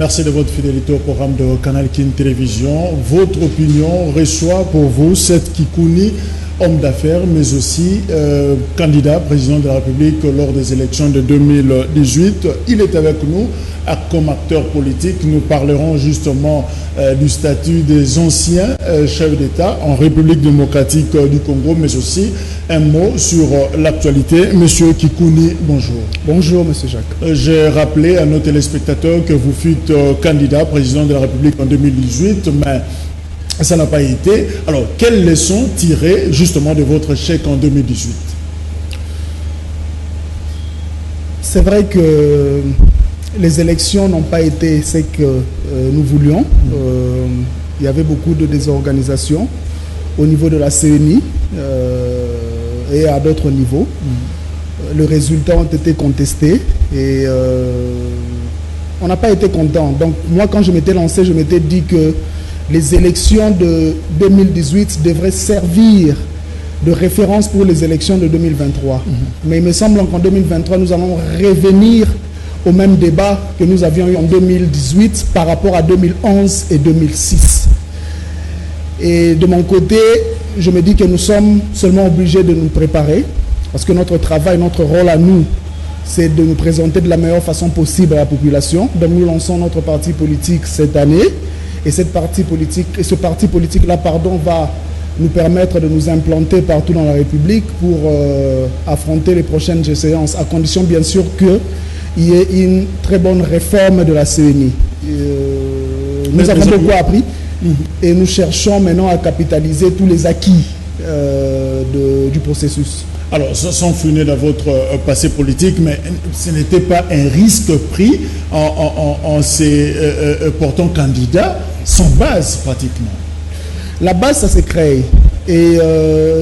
Merci de votre fidélité au programme de Canal King Télévision. Votre opinion reçoit pour vous Seth Kikouni, homme d'affaires, mais aussi candidat président de la République lors des élections de 2018. Il est avec nous comme acteur politique. Nous parlerons justement du statut des anciens chefs d'État en République démocratique du Congo, mais aussi un mot sur l'actualité. Monsieur Kikouni, bonjour. Bonjour, monsieur Jacques. J'ai rappelé à nos téléspectateurs que vous fûtes candidat président de la République en 2018, mais ça n'a pas été. Alors, quelles leçons tirer justement de votre échec en 2018? C'est vrai que les élections n'ont pas été ce que nous voulions. Il y avait beaucoup de désorganisation au niveau de la CENI et à d'autres niveaux. Les résultats ont été contestés et on n'a pas été content. Donc moi, quand je m'étais lancé, je m'étais dit que les élections de 2018 devraient servir de référence pour les élections de 2023. Mais il me semble qu'en 2023, nous allons revenir au même débat que nous avions eu en 2018 par rapport à 2011 et 2006. Et de mon côté, je me dis que nous sommes seulement obligés de nous préparer, parce que notre travail, notre rôle à nous, c'est de nous présenter de la meilleure façon possible à la population. Donc nous lançons notre parti politique cette année, et ce parti politique-là, va nous permettre de nous implanter partout dans la République pour affronter les prochaines échéances, à condition bien sûr qu'il y ait une très bonne réforme de la CENI. Nous avons beaucoup appris et nous cherchons maintenant à capitaliser tous les acquis du processus. Alors, sans finir dans votre passé politique, mais ce n'était pas un risque pris en se portant candidat sans base pratiquement. La base, ça s'est créé. Et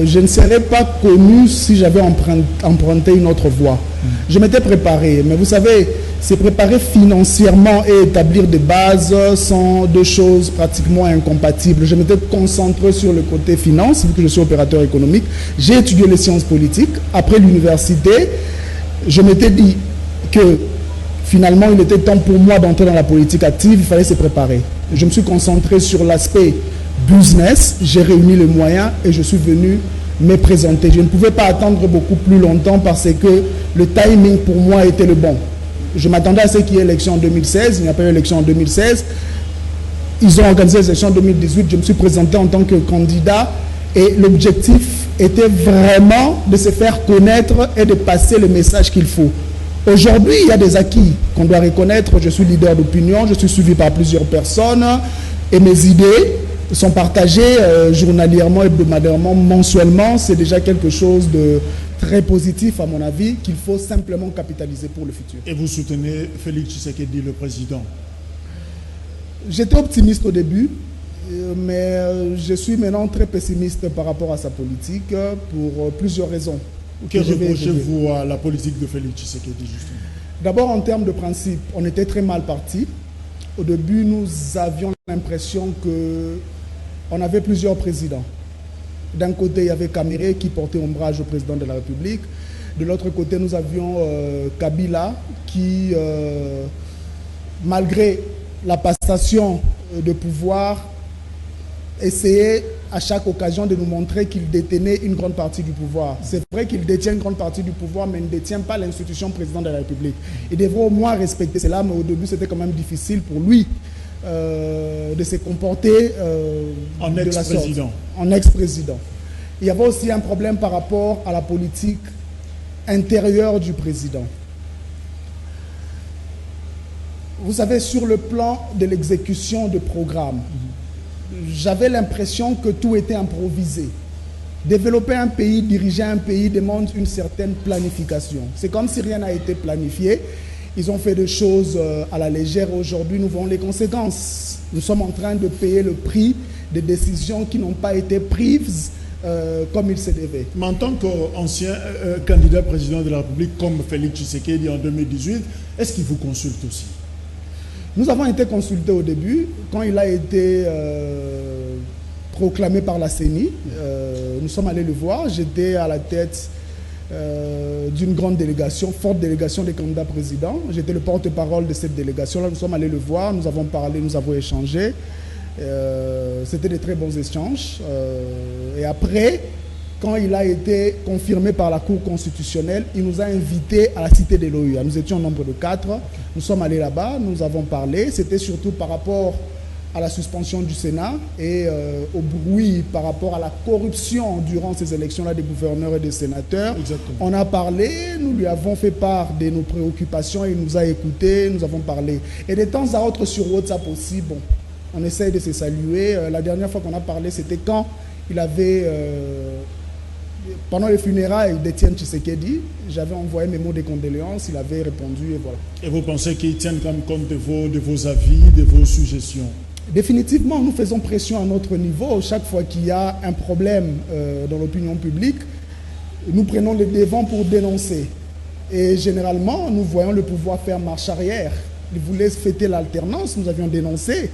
je ne serais pas connu si j'avais emprunté une autre voie. Je m'étais préparé, mais vous savez, c'est préparer financièrement et établir des bases sont deux choses pratiquement incompatibles. Je m'étais concentré sur le côté finance, vu que je suis opérateur économique. J'ai étudié les sciences politiques. Après l'université, je m'étais dit que finalement, il était temps pour moi d'entrer dans la politique active, il fallait se préparer. Je me suis concentré sur l'aspect business, j'ai réuni les moyens et je suis venu me présenter. Je ne pouvais pas attendre beaucoup plus longtemps parce que le timing pour moi était le bon. Je m'attendais à ce qu'il y ait élection en 2016, il n'y a pas eu élection en 2016. Ils ont organisé les élections en 2018, je me suis présenté en tant que candidat et l'objectif était vraiment de se faire connaître et de passer le message qu'il faut. Aujourd'hui, il y a des acquis qu'on doit reconnaître. Je suis leader d'opinion, je suis suivi par plusieurs personnes et mes idées sont partagées journalièrement, hebdomadairement, mensuellement. C'est déjà quelque chose de très positif à mon avis qu'il faut simplement capitaliser pour le futur. Et vous soutenez Félix Tshisekedi, le président? J'étais optimiste au début, mais je suis maintenant très pessimiste par rapport à sa politique pour plusieurs raisons. Que reprochez-vous à la politique de Félix Tshisekedi, justement? D'abord, en termes de principe, on était très mal parti. Au début, nous avions l'impression qu'on avait plusieurs présidents. D'un côté, il y avait Kamere qui portait ombrage au président de la République. De l'autre côté, nous avions Kabila qui, malgré la passation de pouvoir, essayait à chaque occasion de nous montrer qu'il détenait une grande partie du pouvoir. C'est vrai qu'il détient une grande partie du pouvoir, mais il ne détient pas l'institution président de la République. Il devrait au moins respecter cela, mais au début, c'était quand même difficile pour lui de se comporter en ex-président. En ex-président. Il y avait aussi un problème par rapport à la politique intérieure du président. Vous savez, sur le plan de l'exécution de programmes, j'avais l'impression que tout était improvisé. Développer un pays, diriger un pays demande une certaine planification. C'est comme si rien n'a été planifié. Ils ont fait des choses à la légère. Aujourd'hui, nous voyons les conséquences. Nous sommes en train de payer le prix des décisions qui n'ont pas été prises comme il se devait. Mais en tant qu'ancien candidat président de la République comme Félix Tshisekedi en 2018, est-ce qu'il vous consulte aussi? Nous avons été consultés au début, quand il a été proclamé par la CENI. Nous sommes allés le voir. J'étais à la tête d'une grande délégation, forte délégation des candidats présidents. J'étais le porte-parole de cette délégation. Là, nous sommes allés le voir, nous avons parlé, nous avons échangé. C'était de très bons échanges. Et après, quand il a été confirmé par la Cour constitutionnelle, il nous a invités à la cité de l'OUA. Nous étions au nombre de 4. Nous sommes allés là-bas, nous avons parlé. C'était surtout par rapport à la suspension du Sénat et au bruit par rapport à la corruption durant ces élections-là des gouverneurs et des sénateurs. Exactement. On a parlé, nous lui avons fait part de nos préoccupations, il nous a écoutés, nous avons parlé. Et de temps à autre sur WhatsApp aussi, bon, on essaye de se saluer. La dernière fois qu'on a parlé, c'était quand il avait... pendant les funérailles d'Étienne Tshisekedi, j'avais envoyé mes mots de condoléances, il avait répondu et voilà. Et vous pensez qu'ils tiennent quand même compte de vos avis, de vos suggestions? Définitivement, nous faisons pression à notre niveau. Chaque fois qu'il y a un problème dans l'opinion publique, nous prenons les devants pour dénoncer. Et généralement, nous voyons le pouvoir faire marche arrière. Ils voulaient fêter l'alternance, nous avions dénoncé.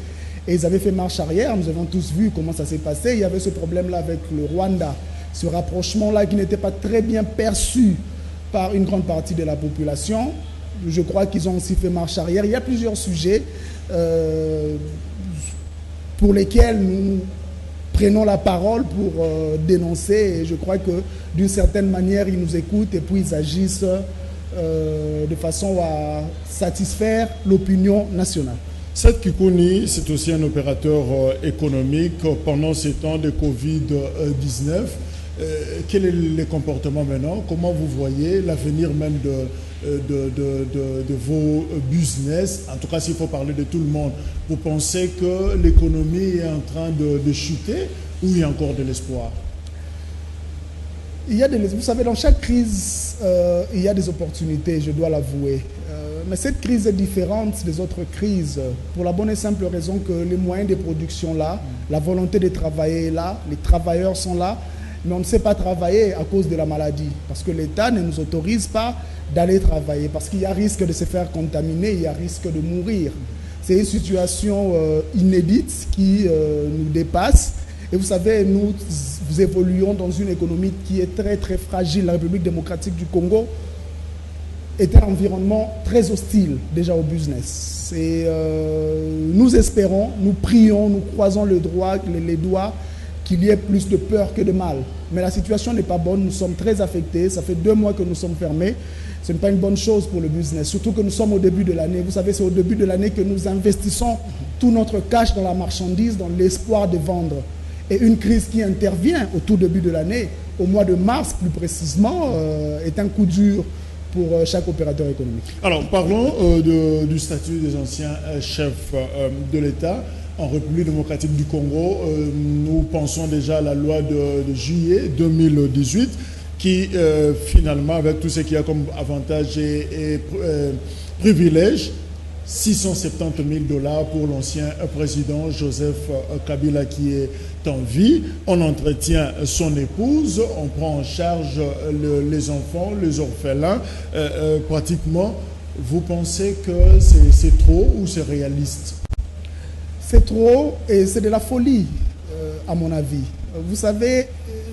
Et ils avaient fait marche arrière, nous avons tous vu comment ça s'est passé. Il y avait ce problème-là avec le Rwanda, ce rapprochement-là qui n'était pas très bien perçu par une grande partie de la population. Je crois qu'ils ont aussi fait marche arrière. Il y a plusieurs sujets pour lesquels nous prenons la parole pour dénoncer. Et je crois que d'une certaine manière, ils nous écoutent et puis ils agissent de façon à satisfaire l'opinion nationale. Seth Kikuni, c'est aussi un opérateur économique pendant ces temps de Covid-19. Quel est le comportement maintenant? Comment vous voyez l'avenir même de vos business? En tout cas, s'il faut parler de tout le monde, vous pensez que l'économie est en train de chuter ou il y a encore de l'espoir? Vous savez, dans chaque crise, il y a des opportunités, je dois l'avouer. Mais cette crise est différente des autres crises pour la bonne et simple raison que les moyens de production là, la volonté de travailler est là, les travailleurs sont là, mais on ne sait pas travailler à cause de la maladie parce que l'État ne nous autorise pas d'aller travailler parce qu'il y a risque de se faire contaminer, il y a risque de mourir. C'est une situation inédite qui nous dépasse. Et vous savez, nous évoluons dans une économie qui est très très fragile. La République démocratique du Congo est un environnement très hostile déjà au business. Et nous espérons, nous prions, nous croisons les doigts qu'il y ait plus de peur que de mal. Mais la situation n'est pas bonne, nous sommes très affectés. Ça fait 2 mois que nous sommes fermés. Ce n'est pas une bonne chose pour le business, surtout que nous sommes au début de l'année. Vous savez, c'est au début de l'année que nous investissons tout notre cash dans la marchandise, dans l'espoir de vendre. Et une crise qui intervient au tout début de l'année, au mois de mars plus précisément, est un coup dur pour chaque opérateur économique. Alors, parlons du statut des anciens chefs de l'État en République démocratique du Congo. Nous pensons déjà à la loi de juillet 2018 qui, finalement, avec tout ce qu'il y a comme avantages et privilèges, 670 000 $ pour l'ancien président Joseph Kabila qui est en vie. On entretient son épouse, on prend en charge les enfants, les orphelins. Pratiquement, vous pensez que c'est trop ou c'est réaliste? C'est trop et c'est de la folie, à mon avis. Vous savez,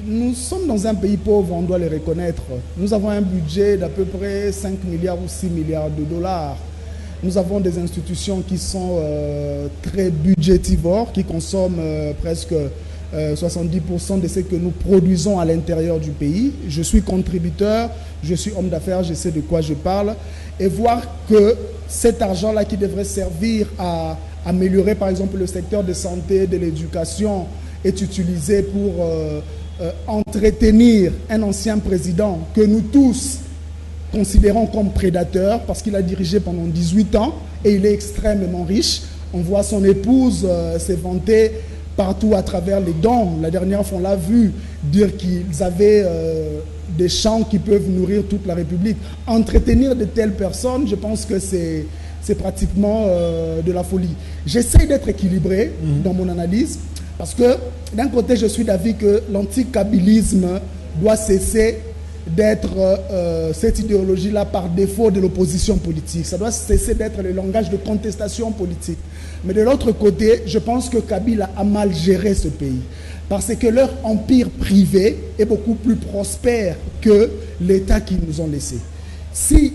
nous sommes dans un pays pauvre, on doit le reconnaître. Nous avons un budget d'à peu près 5 milliards ou 6 milliards de dollars. Nous avons des institutions qui sont très budgétivores, qui consomment presque 70% de ce que nous produisons à l'intérieur du pays. Je suis contributeur, je suis homme d'affaires, je sais de quoi je parle. Et voir que cet argent-là qui devrait servir à améliorer par exemple le secteur de santé, de l'éducation, est utilisé pour entretenir un ancien président que nous tous considérons comme prédateur parce qu'il a dirigé pendant 18 ans et il est extrêmement riche. On voit son épouse se vanter partout à travers les dons. La dernière fois, on l'a vu dire qu'ils avaient des champs qui peuvent nourrir toute la République. Entretenir de telles personnes, je pense que c'est pratiquement de la folie. J'essaie d'être équilibré dans mon analyse parce que d'un côté, je suis d'avis que l'anticabilisme doit cesser d'être cette idéologie-là par défaut de l'opposition politique. Ça doit cesser d'être le langage de contestation politique. Mais de l'autre côté, je pense que Kabila a mal géré ce pays. Parce que leur empire privé est beaucoup plus prospère que l'État qu'ils nous ont laissé. Si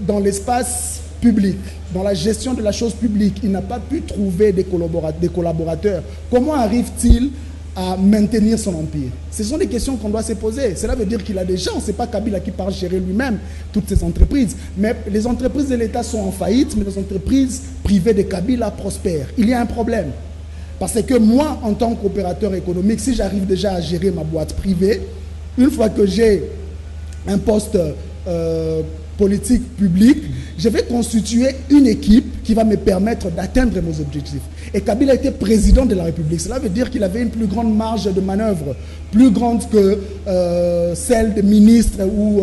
dans l'espace public, dans la gestion de la chose publique, il n'a pas pu trouver des collaborateurs, comment arrive-t-il à maintenir son empire? Ce sont des questions qu'on doit se poser. Cela veut dire qu'il a des gens. Ce n'est pas Kabila qui part gérer lui-même toutes ces entreprises. Mais les entreprises de l'État sont en faillite, mais les entreprises privées de Kabila prospèrent. Il y a un problème. Parce que moi, en tant qu'opérateur économique, si j'arrive déjà à gérer ma boîte privée, une fois que j'ai un poste politique public, je vais constituer une équipe qui va me permettre d'atteindre mes objectifs. Et Kabila était président de la République. Cela veut dire qu'il avait une plus grande marge de manœuvre, plus grande que celle de ministres ou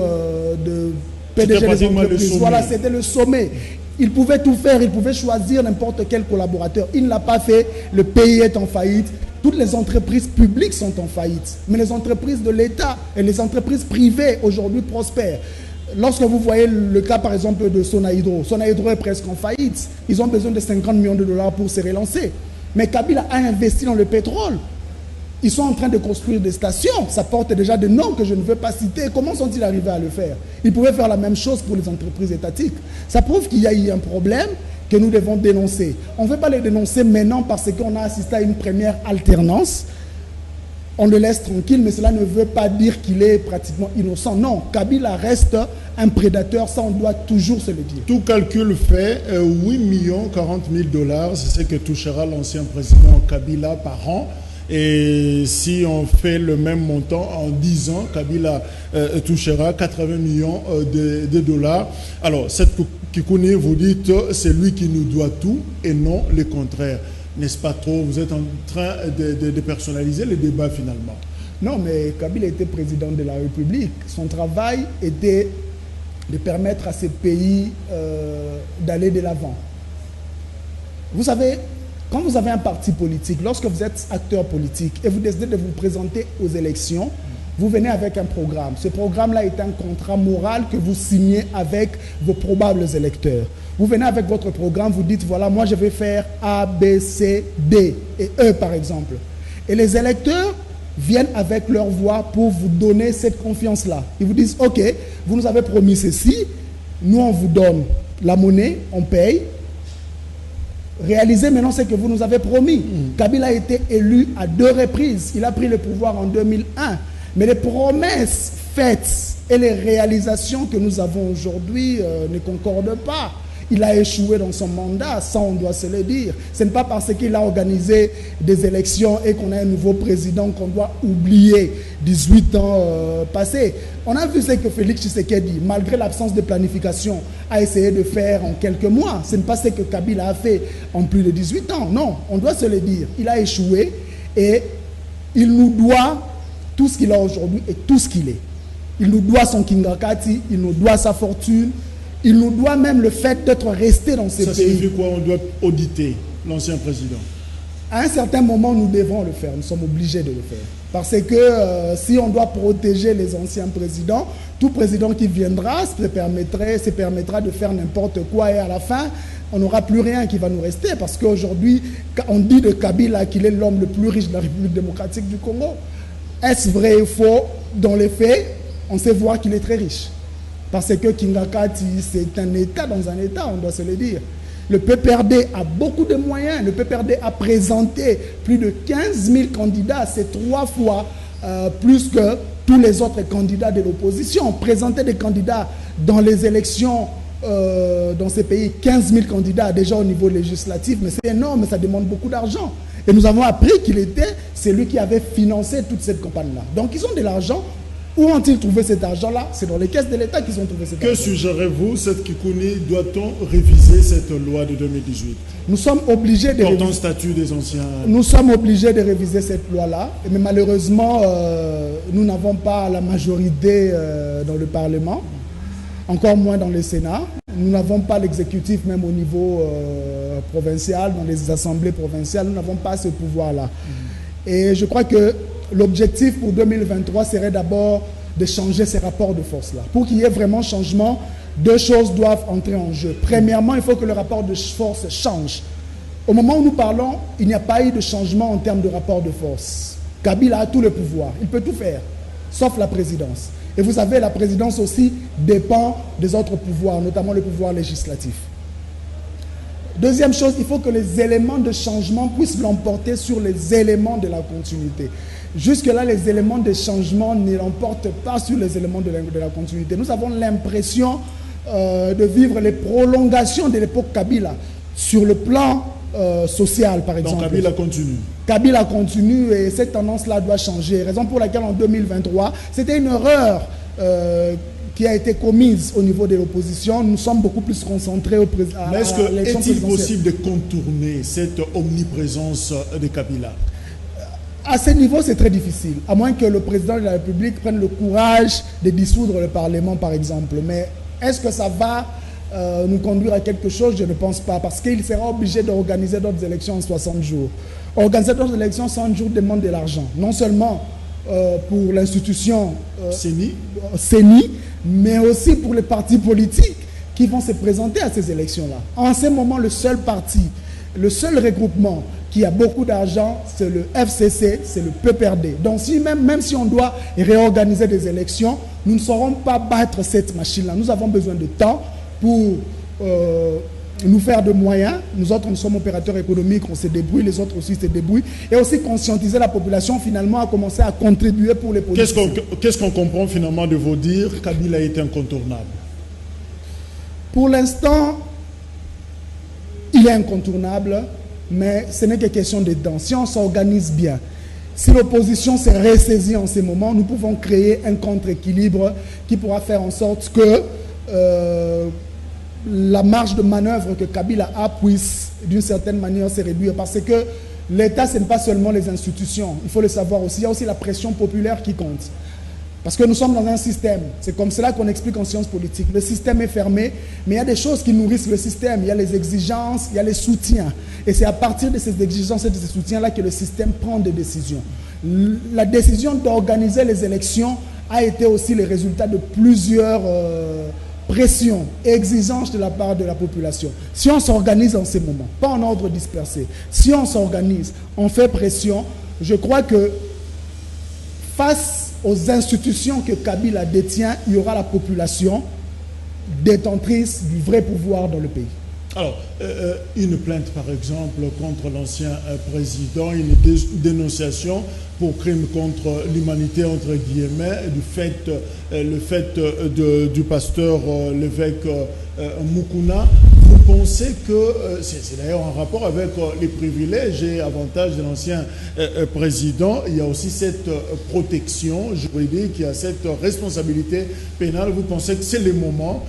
de PDG des entreprises. Voilà, c'était le sommet. Il pouvait tout faire, il pouvait choisir n'importe quel collaborateur. Il ne l'a pas fait, le pays est en faillite. Toutes les entreprises publiques sont en faillite. Mais les entreprises de l'État et les entreprises privées aujourd'hui prospèrent. Lorsque vous voyez le cas par exemple de Sonaïdro, Sonaïdro est presque en faillite. Ils ont besoin de 50 millions de dollars pour se relancer. Mais Kabila a investi dans le pétrole. Ils sont en train de construire des stations. Ça porte déjà des noms que je ne veux pas citer. Comment sont-ils arrivés à le faire? Ils pouvaient faire la même chose pour les entreprises étatiques. Ça prouve qu'il y a eu un problème que nous devons dénoncer. On ne veut pas les dénoncer maintenant parce qu'on a assisté à une première alternance. On le laisse tranquille, mais cela ne veut pas dire qu'il est pratiquement innocent. Non, Kabila reste un prédateur, ça on doit toujours se le dire. Tout calcul fait, 8 millions 40 000 dollars, c'est ce que touchera l'ancien président Kabila par an. Et si on fait le même montant en 10 ans, Kabila touchera 80 millions de dollars. Alors, cette Kikouni, vous dites, c'est lui qui nous doit tout et non le contraire. N'est-ce pas trop? Vous êtes en train de personnaliser le débat finalement. Non, mais Kabila était président de la République. Son travail était de permettre à ces pays d'aller de l'avant. Vous savez, quand vous avez un parti politique, lorsque vous êtes acteur politique et vous décidez de vous présenter aux élections, vous venez avec un programme. Ce programme-là est un contrat moral que vous signez avec vos probables électeurs. Vous venez avec votre programme, vous dites, voilà, moi je vais faire A, B, C, D et E par exemple. Et les électeurs viennent avec leur voix pour vous donner cette confiance-là. Ils vous disent, ok, vous nous avez promis ceci, nous on vous donne la monnaie, on paye. Réalisez maintenant ce que vous nous avez promis. Kabila a été élu à 2 reprises. Il a pris le pouvoir en 2001. Mais les promesses faites et les réalisations que nous avons aujourd'hui ne concordent pas. Il a échoué dans son mandat, ça on doit se le dire. Ce n'est pas parce qu'il a organisé des élections et qu'on a un nouveau président qu'on doit oublier 18 ans passés. On a vu ce que Félix Tshisekedi, malgré l'absence de planification, a essayé de faire en quelques mois. Ce n'est pas ce que Kabila a fait en plus de 18 ans. Non, on doit se le dire. Il a échoué et il nous doit tout ce qu'il a aujourd'hui et tout ce qu'il est. Il nous doit son Kingakati, il nous doit sa fortune, il nous doit même le fait d'être resté dans ces pays. Ça signifie quoi? On doit auditer l'ancien président. À un certain moment, nous devons le faire. Nous sommes obligés de le faire. Parce que si on doit protéger les anciens présidents, tout président qui viendra se permettra de faire n'importe quoi et à la fin, on n'aura plus rien qui va nous rester. Parce qu'aujourd'hui, on dit de Kabila qu'il est l'homme le plus riche de la République démocratique du Congo. Est-ce vrai ou faux? Dans les faits, on sait voir qu'il est très riche. Parce que Kingakati, c'est un État dans un État, on doit se le dire. Le PPRD a beaucoup de moyens. Le PPRD a présenté plus de 15 000 candidats. C'est 3 fois plus que tous les autres candidats de l'opposition. Présenter des candidats dans les élections dans ces pays, 15 000 candidats déjà au niveau législatif, mais c'est énorme, ça demande beaucoup d'argent. Et nous avons appris qu'il était celui qui avait financé toute cette campagne-là. Donc ils ont de l'argent. Où ont-ils trouvé cet argent-là? C'est dans les caisses de l'État qu'ils ont trouvé cet argent. Que suggérez-vous, cette Kikouni, doit-on réviser cette loi de 2018? Nous sommes obligés de réviser. Statut des anciens. Nous sommes obligés de réviser cette loi-là. Mais malheureusement, nous n'avons pas la majorité dans le Parlement, encore moins dans le Sénat. Nous n'avons pas l'exécutif même au niveau provincial, dans les assemblées provinciales. Nous n'avons pas ce pouvoir-là. Et je crois que l'objectif pour 2023 serait d'abord de changer ces rapports de force-là. Pour qu'il y ait vraiment changement, 2 choses doivent entrer en jeu. Premièrement, il faut que le rapport de force change. Au moment où nous parlons, il n'y a pas eu de changement en termes de rapport de force. Kabila a tout le pouvoir. Il peut tout faire, sauf la présidence. Et vous savez, la présidence aussi dépend des autres pouvoirs, notamment le pouvoir législatif. Deuxième chose, il faut que les éléments de changement puissent l'emporter sur les éléments de la continuité. Jusque-là, les éléments de changement ne l'emportent pas sur les éléments de la continuité. Nous avons l'impression de vivre les prolongations de l'époque Kabila sur le plan social, par exemple. Donc Kabila continue. Kabila continue et cette tendance-là doit changer. Raison pour laquelle en 2023, c'était une erreur qui a été commise au niveau de l'opposition. Nous sommes beaucoup plus concentrés au président. Mais est-il possible de contourner cette omniprésence de Kabila? À ce niveau, c'est très difficile, à moins que le président de la République prenne le courage de dissoudre le Parlement, par exemple. Mais est-ce que ça va nous conduire à quelque chose? Je ne pense pas, parce qu'il sera obligé d'organiser d'autres élections en 60 jours. Organiser d'autres élections en 60 jours demande de l'argent, non seulement pour l'institution CENI, mais aussi pour les partis politiques qui vont se présenter à ces élections-là. En ce moment, le seul parti, le seul regroupement qui a beaucoup d'argent, c'est le FCC, c'est le PPRD. Donc si même si on doit réorganiser des élections, nous ne saurons pas battre cette machine-là. Nous avons besoin de temps pour nous faire de moyens. Nous autres, nous sommes opérateurs économiques, on se débrouille, les autres aussi se débrouillent. Et aussi conscientiser la population, finalement, à commencer à contribuer pour les politiciens. Qu'est-ce qu'on comprend finalement de vous dire? Kabila est incontournable. Pour l'instant, il est incontournable, mais ce n'est que question de temps. Si on s'organise bien, si l'opposition s'est ressaisie en ce moment, nous pouvons créer un contre-équilibre qui pourra faire en sorte que la marge de manœuvre que Kabila a puisse d'une certaine manière se réduire, parce que l'État, ce n'est pas seulement les institutions, il faut le savoir aussi, il y a aussi la pression populaire qui compte. Parce que nous sommes dans un système, c'est comme cela qu'on explique en sciences politiques. Le système est fermé, mais il y a des choses qui nourrissent le système. Il y a les exigences, il y a les soutiens. Et c'est à partir de ces exigences et de ces soutiens-là que le système prend des décisions. La décision d'organiser les élections a été aussi le résultat de plusieurs pressions et exigences de la part de la population. Si on s'organise en ces moments, pas en ordre dispersé, si on s'organise, on fait pression, je crois que face aux institutions que Kabila détient, il y aura la population détentrice du vrai pouvoir dans le pays. Alors, une plainte par exemple contre l'ancien président, une dénonciation pour crime contre l'humanité entre guillemets, le fait du pasteur l'évêque Mukuna. Vous pensez que, c'est d'ailleurs en rapport avec les privilèges et avantages de l'ancien président, il y a aussi cette protection juridique, il y a cette responsabilité pénale. Vous pensez que c'est le moment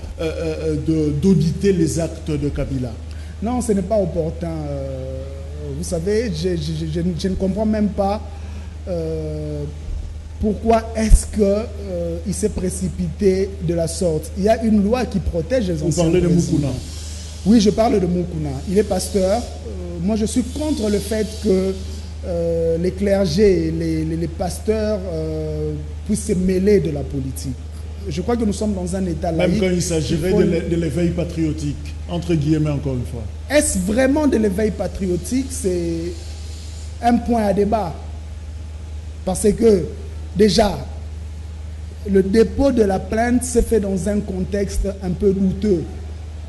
d'auditer les actes de Kabila? Non, ce n'est pas opportun. Vous savez, je ne comprends même pas pourquoi est-ce qu'il s'est précipité de la sorte. Il y a une loi qui protège les anciens. Vous parlez de Mukuna? Oui, je parle de Mukuna. Il est pasteur. Moi, je suis contre le fait que les clergés, les pasteurs puissent se mêler de la politique. Je crois que nous sommes dans un état laïque. Même quand il s'agirait de l'éveil patriotique, entre guillemets encore une fois. Est-ce vraiment de l'éveil patriotique? C'est un point à débat. Parce que, déjà, le dépôt de la plainte s'est fait dans un contexte un peu douteux.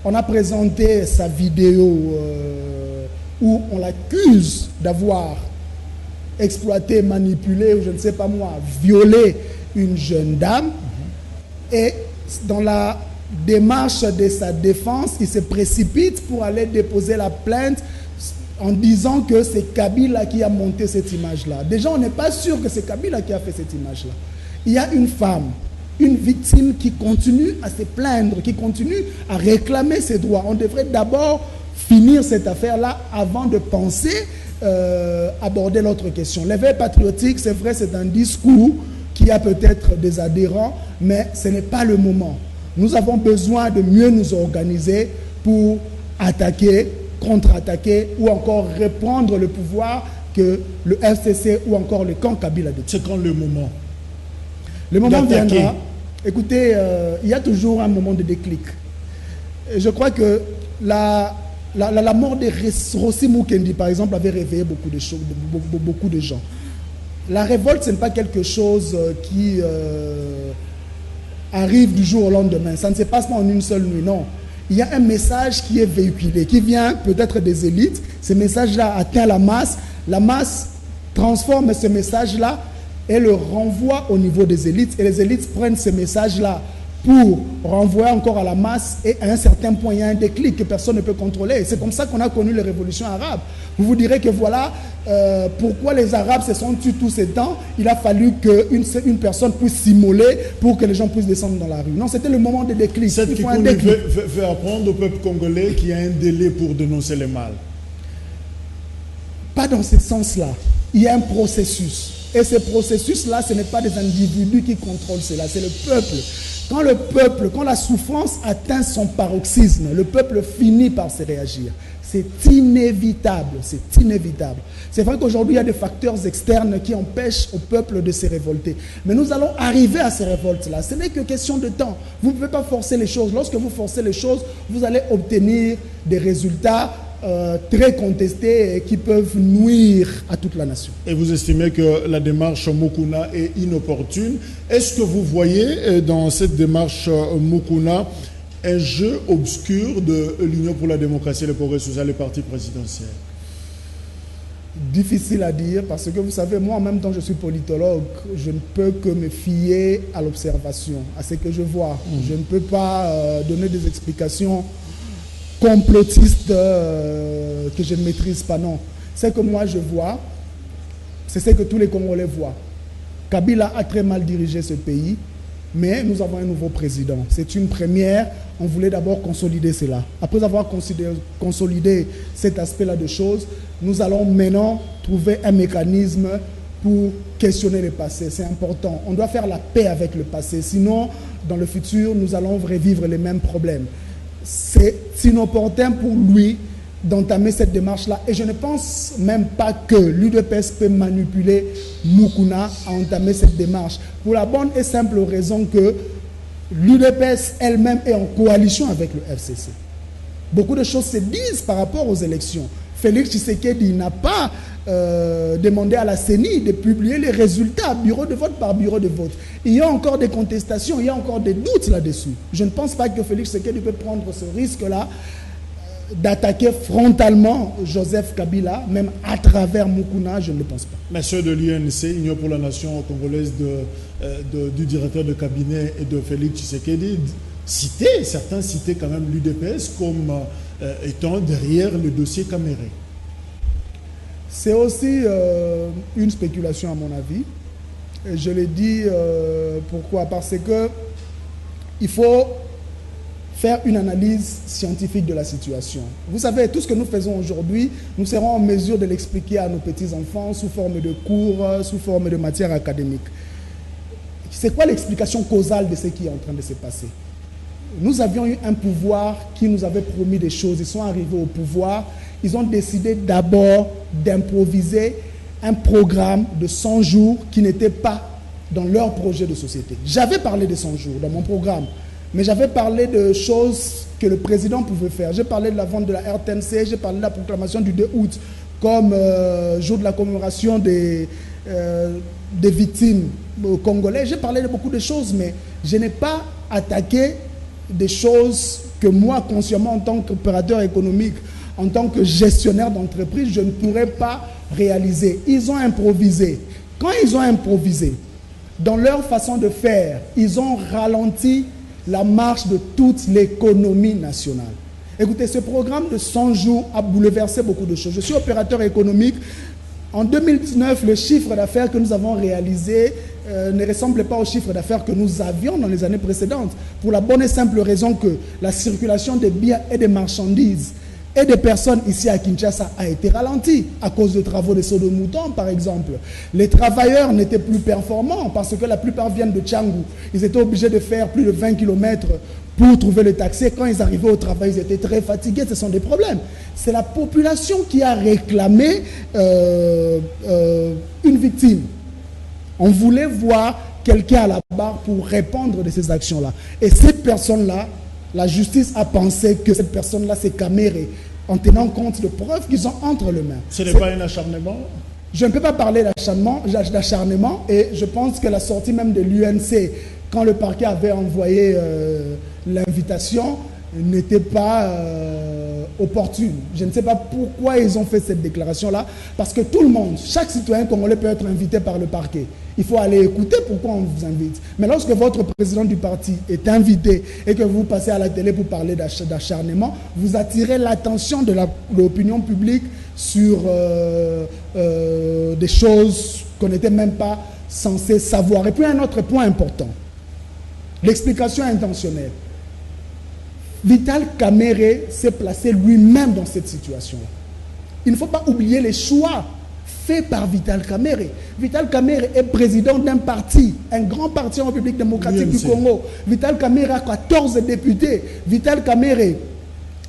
On a présenté sa vidéo où on l'accuse d'avoir exploité, manipulé, ou je ne sais pas moi, violé une jeune dame. Et dans la démarche de sa défense, il se précipite pour aller déposer la plainte en disant que c'est Kabila qui a monté cette image-là. Déjà, on n'est pas sûr que c'est Kabila qui a fait cette image-là. Il y a une femme, une victime qui continue à se plaindre, qui continue à réclamer ses droits. On devrait d'abord finir cette affaire-là avant de penser aborder l'autre question. L'éveil patriotique, c'est vrai, c'est un discours qui a peut-être des adhérents, mais ce n'est pas le moment. Nous avons besoin de mieux nous organiser pour attaquer, contre-attaquer ou encore reprendre le pouvoir que le FCC ou encore le camp Kabila détient. C'est quand le moment? Le moment viendra. Écoutez, il y a toujours un moment de déclic. Et je crois que la mort de Rossi Mukendi, par exemple, avait réveillé beaucoup de gens. La révolte, ce n'est pas quelque chose qui arrive du jour au lendemain. Ça ne se passe pas en une seule nuit, non. Il y a un message qui est véhiculé, qui vient peut-être des élites. Ce message-là atteint la masse transforme ce message-là et le renvoie au niveau des élites. Et les élites prennent ce message-là pour renvoyer encore à la masse, et à un certain point, il y a un déclic que personne ne peut contrôler. C'est comme ça qu'on a connu les révolutions arabes. Vous vous direz que voilà pourquoi les Arabes se sont tués tous ces temps. Il a fallu qu'une personne puisse s'immoler pour que les gens puissent descendre dans la rue. Non, c'était le moment de déclic. Cette Kikouni veut apprendre au peuple congolais qu'il y a un délai pour dénoncer le mal. Pas dans ce sens-là. Il y a un processus. Et ce processus-là, ce n'est pas des individus qui contrôlent cela, c'est le peuple. Quand la souffrance atteint son paroxysme, le peuple finit par se réagir. C'est inévitable, c'est inévitable. C'est vrai qu'aujourd'hui, il y a des facteurs externes qui empêchent au peuple de se révolter. Mais nous allons arriver à ces révoltes-là. Ce n'est que question de temps. Vous ne pouvez pas forcer les choses. Lorsque vous forcez les choses, vous allez obtenir des résultats très contestés et qui peuvent nuire à toute la nation. Et vous estimez que la démarche Mukuna est inopportune. Est-ce que vous voyez dans cette démarche Mukuna un jeu obscur de l'Union pour la démocratie et le progrès social et parti présidentiel? Difficile à dire parce que vous savez, moi en même temps je suis politologue, je ne peux que me fier à l'observation, à ce que je vois. Je ne peux pas donner des explications complotistes que je ne maîtrise pas, non. Ce que moi je vois, c'est ce que tous les Congolais voient. Kabila a très mal dirigé ce pays, mais nous avons un nouveau président. C'est une première. On voulait d'abord consolider cela. Après avoir consolidé cet aspect-là de choses, nous allons maintenant trouver un mécanisme pour questionner le passé. C'est important. On doit faire la paix avec le passé. Sinon, dans le futur, nous allons revivre les mêmes problèmes. C'est inopportun pour lui d'entamer cette démarche-là. Et je ne pense même pas que l'UDPS peut manipuler Mukuna à entamer cette démarche. Pour la bonne et simple raison que l'UDPS elle-même est en coalition avec le FCC. Beaucoup de choses se disent par rapport aux élections. Félix Tshisekedi n'a pas demandé à la CENI de publier les résultats bureau de vote par bureau de vote. Il y a encore des contestations, il y a encore des doutes là-dessus. Je ne pense pas que Félix Tshisekedi peut prendre ce risque-là d'attaquer frontalement Joseph Kabila, même à travers Mukuna, je ne le pense pas. Monsieur de l'UNC, Union pour la nation congolaise, du directeur de cabinet et de Félix Tshisekedi, certains citaient quand même l'UDPS comme étant derrière le dossier Caméré. C'est aussi une spéculation à mon avis. Et je le dis pourquoi? Parce que il faut faire une analyse scientifique de la situation. Vous savez, tout ce que nous faisons aujourd'hui, nous serons en mesure de l'expliquer à nos petits-enfants sous forme de cours, sous forme de matière académique. C'est quoi l'explication causale de ce qui est en train de se passer? Nous avions eu un pouvoir qui nous avait promis des choses. Ils sont arrivés au pouvoir. Ils ont décidé d'abord d'improviser un programme de 100 jours qui n'était pas dans leur projet de société. J'avais parlé de 100 jours dans mon programme. Mais j'avais parlé de choses que le président pouvait faire. J'ai parlé de la vente de la RTNC, j'ai parlé de la proclamation du 2 août comme jour de la commémoration des victimes congolais. J'ai parlé de beaucoup de choses, mais je n'ai pas attaqué des choses que moi, consciemment, en tant qu'opérateur économique, en tant que gestionnaire d'entreprise, je ne pourrais pas réaliser. Ils ont improvisé. Quand ils ont improvisé, dans leur façon de faire, ils ont ralenti la marche de toute l'économie nationale. Écoutez, ce programme de 100 jours a bouleversé beaucoup de choses. Je suis opérateur économique. En 2019, le chiffre d'affaires que nous avons réalisé ne ressemble pas au chiffre d'affaires que nous avions dans les années précédentes. Pour la bonne et simple raison que la circulation des biens et des marchandises et des personnes ici à Kinshasa a été ralentie à cause de travaux de saut de mouton, par exemple. Les travailleurs n'étaient plus performants parce que la plupart viennent de Tchangou. Ils étaient obligés de faire plus de 20 km pour trouver le taxi. Quand ils arrivaient au travail, ils étaient très fatigués. Ce sont des problèmes. C'est la population qui a réclamé une victime. On voulait voir quelqu'un à la barre pour répondre de ces actions-là. Et cette personne-là, la justice a pensé que cette personne-là s'est camérée en tenant compte de preuves qu'ils ont entre les mains. Ce n'est pas un acharnement? Je ne peux pas parler d'acharnement et je pense que la sortie même de l'UNC, quand le parquet avait envoyé l'invitation, n'était pas opportune. Je ne sais pas pourquoi ils ont fait cette déclaration-là, parce que tout le monde, chaque citoyen congolais peut être invité par le parquet. Il faut aller écouter pourquoi on vous invite. Mais lorsque votre président du parti est invité et que vous passez à la télé pour parler d'acharnement, vous attirez l'attention de l'opinion publique sur des choses qu'on n'était même pas censé savoir. Et puis un autre point important, l'explication intentionnelle. Vital Kamerhe s'est placé lui-même dans cette situation-là. Il ne faut pas oublier les choix faits par Vital Kamerhe. Vital Kamerhe est président d'un parti, un grand parti en République démocratique du Congo. Vital Kamerhe a 14 députés. Vital Kamerhe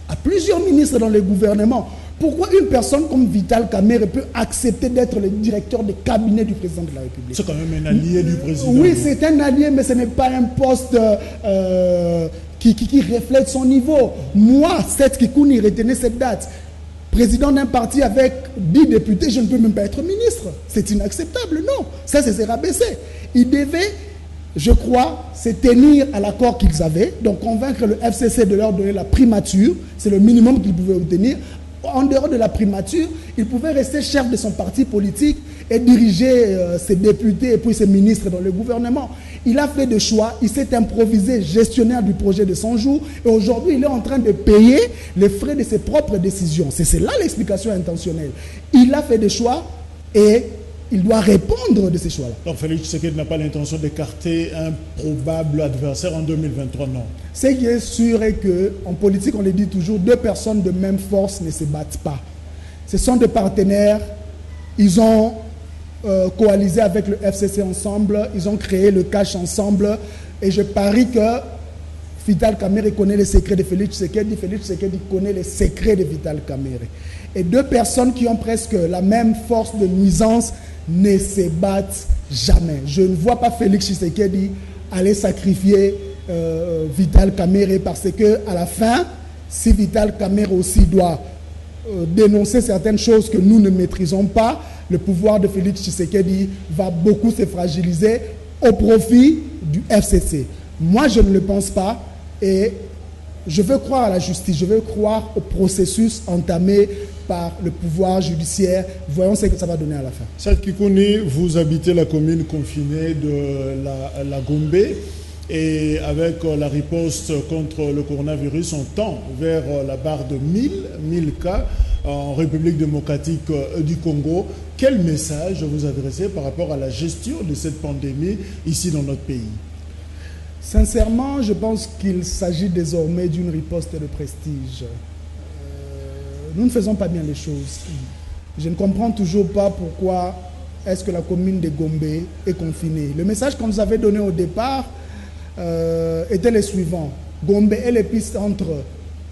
a plusieurs ministres dans le gouvernement. Pourquoi une personne comme Vital Kamerhe peut accepter d'être le directeur de cabinet du président de la République? C'est quand même un allié du président. Oui, c'est un allié, mais ce n'est pas un poste qui reflète son niveau. Moi, Seth Kikouni, retenez cette date. Président d'un parti avec 10 députés, je ne peux même pas être ministre. C'est inacceptable, non. Ça, c'est rabaissé. Il devait, je crois, se tenir à l'accord qu'ils avaient, donc convaincre le FCC de leur donner la primature, c'est le minimum qu'ils pouvaient obtenir. En dehors de la primature, il pouvait rester chef de son parti politique et diriger ses députés et puis ses ministres dans le gouvernement. Il a fait des choix, il s'est improvisé gestionnaire du projet de 100 jours et aujourd'hui il est en train de payer les frais de ses propres décisions. C'est là l'explication intentionnelle. Il a fait des choix et il doit répondre de ces choix-là. Donc Félix Tshisekedi n'a pas l'intention d'écarter un probable adversaire en 2023, non? Ce qui est sûr est qu'en politique, on le dit toujours, deux personnes de même force ne se battent pas. Ce sont des partenaires, ils ont coalisé avec le FCC ensemble, ils ont créé le cash ensemble, et je parie que Vital Kamerhe connaît les secrets de Félix Tshisekedi, Félix Tshisekedi connaît les secrets de Vital Kamerhe. Et deux personnes qui ont presque la même force de nuisance ne se battent jamais. Je ne vois pas Félix Tshisekedi aller sacrifier Vital Kamerhe parce que à la fin, si Vital Kamerhe aussi doit dénoncer certaines choses que nous ne maîtrisons pas, le pouvoir de Félix Tshisekedi va beaucoup se fragiliser au profit du FCC. Moi, je ne le pense pas et je veux croire à la justice, je veux croire au processus entamé par le pouvoir judiciaire. Voyons ce que ça va donner à la fin. Seth Kikouni, vous habitez la commune confinée de la Gombe et avec la riposte contre le coronavirus, on tend vers la barre de 1000 cas en République démocratique du Congo. Quel message vous adressez par rapport à la gestion de cette pandémie ici dans notre pays? Sincèrement, je pense qu'il s'agit désormais d'une riposte de prestige. Nous ne faisons pas bien les choses. Je ne comprends toujours pas pourquoi est-ce que la commune de Gombe est confinée. Le message qu'on nous avait donné au départ était le suivant. Gombe est l'épicentre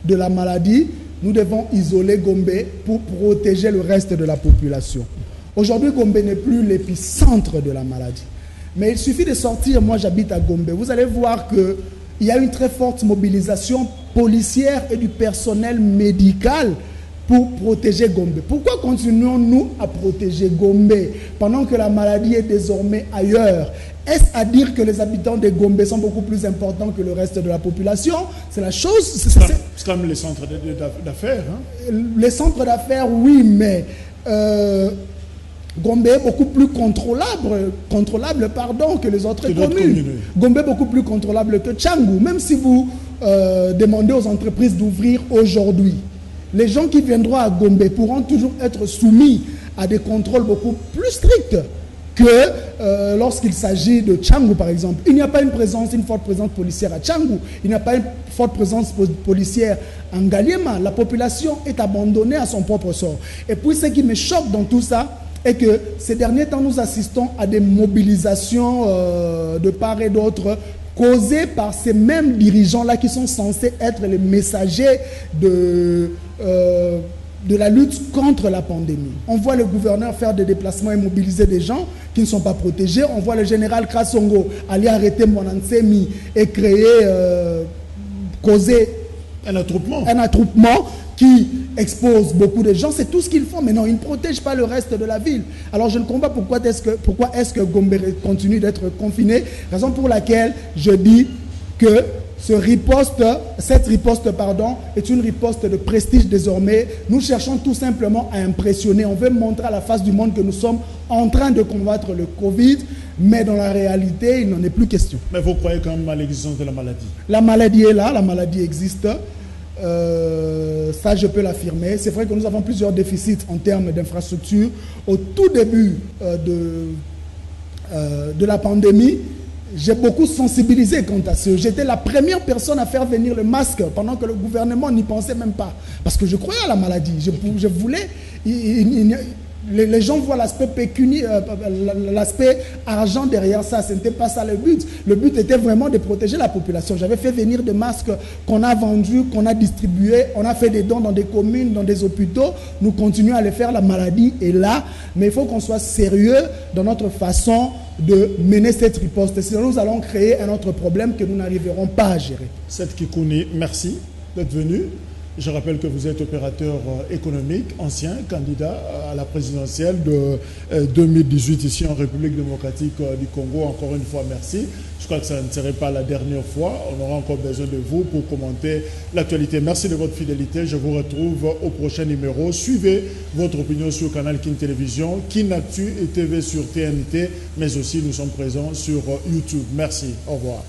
de la maladie. Nous devons isoler Gombe pour protéger le reste de la population. Aujourd'hui, Gombe n'est plus l'épicentre de la maladie. Mais il suffit de sortir, moi j'habite à Gombe, vous allez voir qu'il y a une très forte mobilisation policière et du personnel médical pour protéger Gombe. Pourquoi continuons-nous à protéger Gombe pendant que la maladie est désormais ailleurs? Est-ce à dire que les habitants de Gombe sont beaucoup plus importants que le reste de la population? C'est la chose... C'est comme les centres d'affaires. Hein? Les centres d'affaires, oui, mais... Gombe est beaucoup plus contrôlable que les autres communes. Gombe est beaucoup plus contrôlable que Tchangou. Même si vous demandez aux entreprises d'ouvrir aujourd'hui, les gens qui viendront à Gombe pourront toujours être soumis à des contrôles beaucoup plus stricts que lorsqu'il s'agit de Tchangou, par exemple. Il n'y a pas une forte présence policière à Tchangou. Il n'y a pas une forte présence policière en Ngaliema. La population est abandonnée à son propre sort. Et puis, ce qui me choque dans tout ça, et que ces derniers temps, nous assistons à des mobilisations de part et d'autre causées par ces mêmes dirigeants-là qui sont censés être les messagers de la lutte contre la pandémie. On voit le gouverneur faire des déplacements et mobiliser des gens qui ne sont pas protégés. On voit le général Krasongo aller arrêter Monansemi et causer Un attroupement. Un attroupement qui expose beaucoup de gens, c'est tout ce qu'ils font. Mais non, ils ne protègent pas le reste de la ville. Alors je ne comprends pas pourquoi est-ce que Gombe continue d'être confiné. Raison pour laquelle je dis que cette riposte est une riposte de prestige désormais. Nous cherchons tout simplement à impressionner. On veut montrer à la face du monde que nous sommes en train de combattre le Covid, mais dans la réalité, il n'en est plus question. Mais vous croyez quand même à l'existence de la maladie? La maladie est là, la maladie existe. Ça, je peux l'affirmer. C'est vrai que nous avons plusieurs déficits en termes d'infrastructures. Au tout début de la pandémie, j'ai beaucoup sensibilisé quant à ce. J'étais la première personne à faire venir le masque pendant que le gouvernement n'y pensait même pas. Parce que je croyais à la maladie. Je voulais... Les gens voient l'aspect pécuniaire, l'aspect argent derrière ça. Ce n'était pas ça le but. Le but était vraiment de protéger la population. J'avais fait venir des masques qu'on a vendus, qu'on a distribués. On a fait des dons dans des communes, dans des hôpitaux. Nous continuons à le faire. La maladie est là. Mais il faut qu'on soit sérieux dans notre façon de mener cette riposte. Sinon, nous allons créer un autre problème que nous n'arriverons pas à gérer. Seth Kikouni, merci d'être venu. Je rappelle que vous êtes opérateur économique, ancien candidat à la présidentielle de 2018 ici en République démocratique du Congo. Encore une fois, merci. Je crois que ça ne serait pas la dernière fois. On aura encore besoin de vous pour commenter l'actualité. Merci de votre fidélité. Je vous retrouve au prochain numéro. Suivez votre opinion sur Canal King Télévision, King Actu et TV sur TNT, mais aussi nous sommes présents sur YouTube. Merci. Au revoir.